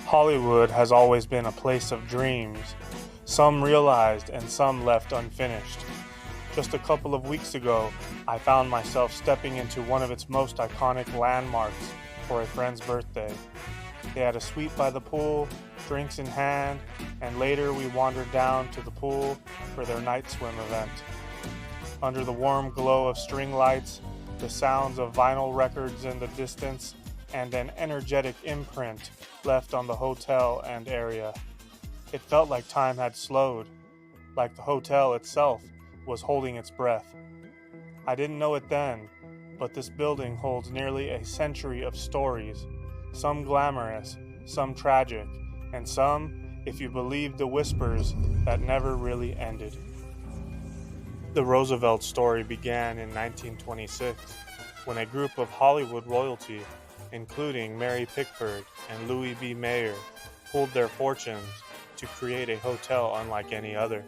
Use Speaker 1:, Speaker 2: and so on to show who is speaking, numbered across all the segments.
Speaker 1: Hollywood has always been a place of dreams, some realized and some left unfinished. Just a couple of weeks ago, I found myself stepping into one of its most iconic landmarks for a friend's birthday. They had a suite by the pool, drinks in hand, and later we wandered down to the pool for their night swim event. Under the warm glow of string lights, the sounds of vinyl records in the distance, and an energetic imprint left on the hotel and area. It felt like time had slowed, like the hotel itself was holding its breath. I didn't know it then, but this building holds nearly a century of stories, some glamorous, some tragic, and some, if you believe the whispers, that never really ended. The Roosevelt story began in 1926, when a group of Hollywood royalty, including Mary Pickford and Louis B. Mayer, pooled their fortunes to create a hotel unlike any other.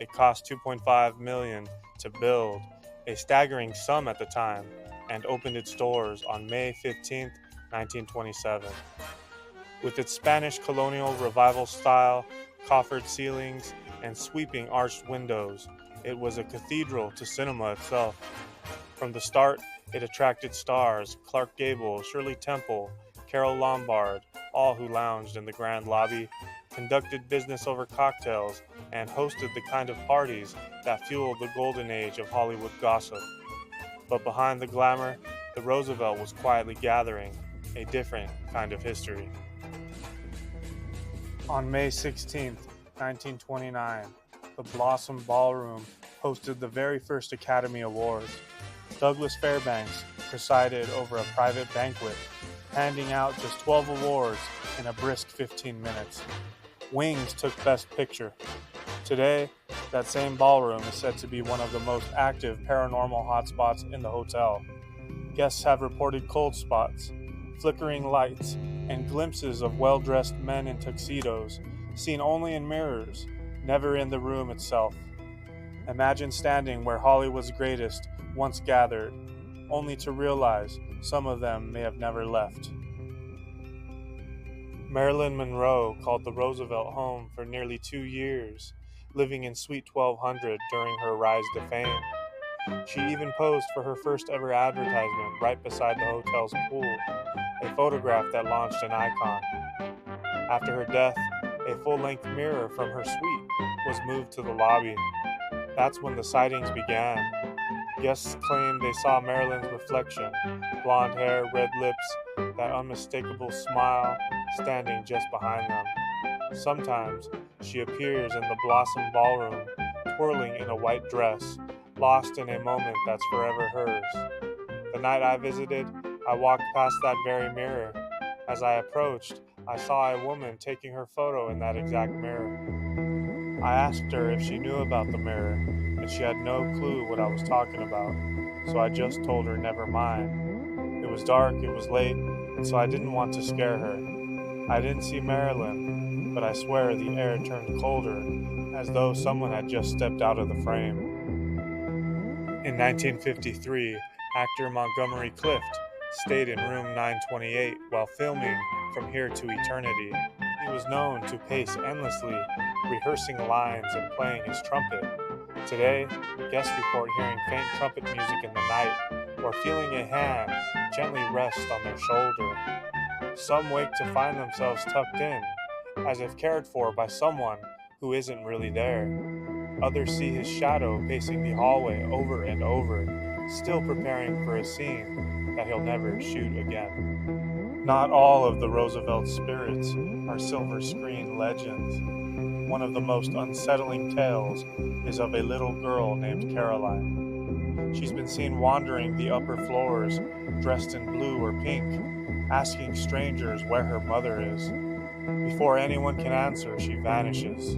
Speaker 1: It cost $2.5 million to build, a staggering sum at the time, and opened its doors on May 15, 1927. With its Spanish Colonial revival style, coffered ceilings, and sweeping arched windows, it was a cathedral to cinema itself. From the start, it attracted stars Clark Gable, Shirley Temple, Carole Lombard, all who lounged in the grand lobby, conducted business over cocktails, and hosted the kind of parties that fueled the golden age of Hollywood gossip. But behind the glamour, the Roosevelt was quietly gathering a different kind of history. On May 16, 1929, the Blossom Ballroom hosted the very first Academy Awards. Douglas Fairbanks presided over a private banquet, handing out just 12 awards in a brisk 15 minutes. Wings took Best Picture. Today, that same ballroom is said to be one of the most active paranormal hotspots in the hotel. Guests have reported cold spots, flickering lights, and glimpses of well-dressed men in tuxedos, seen only in mirrors, never in the room itself. Imagine standing where Hollywood's greatest once gathered, only to realize some of them may have never left. Marilyn Monroe called the Roosevelt home for nearly 2 years, living in Suite 1200 during her rise to fame. She even posed for her first ever advertisement right beside the hotel's pool, a photograph that launched an icon. After her death, a full-length mirror from her suite was moved to the lobby. That's when the sightings began. Guests claimed they saw Marilyn's reflection, blonde hair, red lips, that unmistakable smile, standing just behind them. Sometimes she appears in the Blossom Ballroom, twirling in a white dress, lost in a moment that's forever hers. The night I visited, I walked past that very mirror. As I approached, I saw a woman taking her photo in that exact mirror. I asked her if she knew about the mirror, and she had no clue what I was talking about, so I just told her never mind. It was dark, it was late, and so I didn't want to scare her. I didn't see Marilyn, but I swear the air turned colder, as though someone had just stepped out of the frame. In 1953, actor Montgomery Clift stayed in room 928 while filming From Here to Eternity. He was known to pace endlessly, rehearsing lines and playing his trumpet. Today, guests report hearing faint trumpet music in the night or feeling a hand gently rest on their shoulder. Some wake to find themselves tucked in, as if cared for by someone who isn't really there. Others see his shadow pacing the hallway over and over, still preparing for a scene that he'll never shoot again. Not all of the Roosevelt spirits are silver screen legends. One of the most unsettling tales is of a little girl named Caroline. She's been seen wandering the upper floors, dressed in blue or pink, asking strangers where her mother is. Before anyone can answer, she vanishes.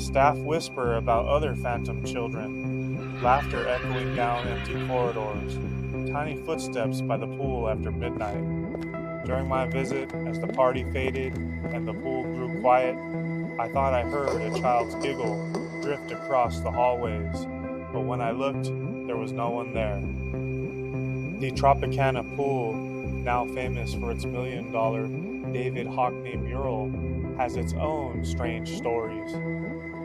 Speaker 1: Staff whisper about other phantom children, laughter echoing down empty corridors, tiny footsteps by the pool after midnight. During my visit, as the party faded and the pool grew quiet, I thought I heard a child's giggle drift across the hallways, but when I looked, there was no one there. The Tropicana Pool, now famous for its $1 million David Hockney mural has its own strange stories.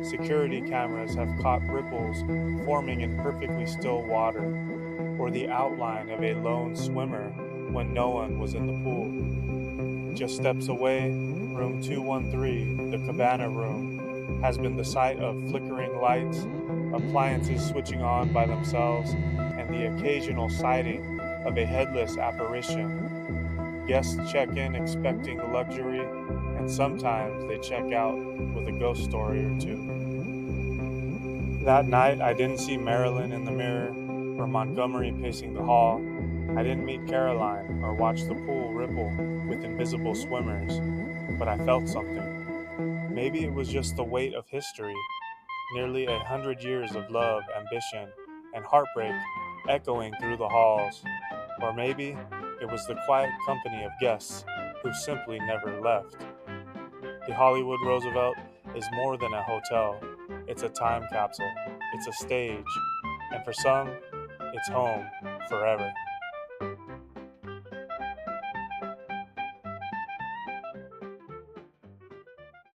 Speaker 1: Security cameras have caught ripples forming in perfectly still water, or the outline of a lone swimmer when no one was in the pool. Just steps away, room 213, the Cabana Room, has been the site of flickering lights, appliances switching on by themselves, and the occasional sighting of a headless apparition. Guests check in expecting luxury, and sometimes they check out with a ghost story or two. That night, I didn't see Marilyn in the mirror or Montgomery pacing the hall. I didn't meet Caroline or watch the pool ripple with invisible swimmers, but I felt something. Maybe it was just the weight of history, nearly 100 years of love, ambition, and heartbreak echoing through the halls. Or maybe it was the quiet company of guests who simply never left. The Hollywood Roosevelt is more than a hotel. It's a time capsule. It's a stage. And for some, it's home forever.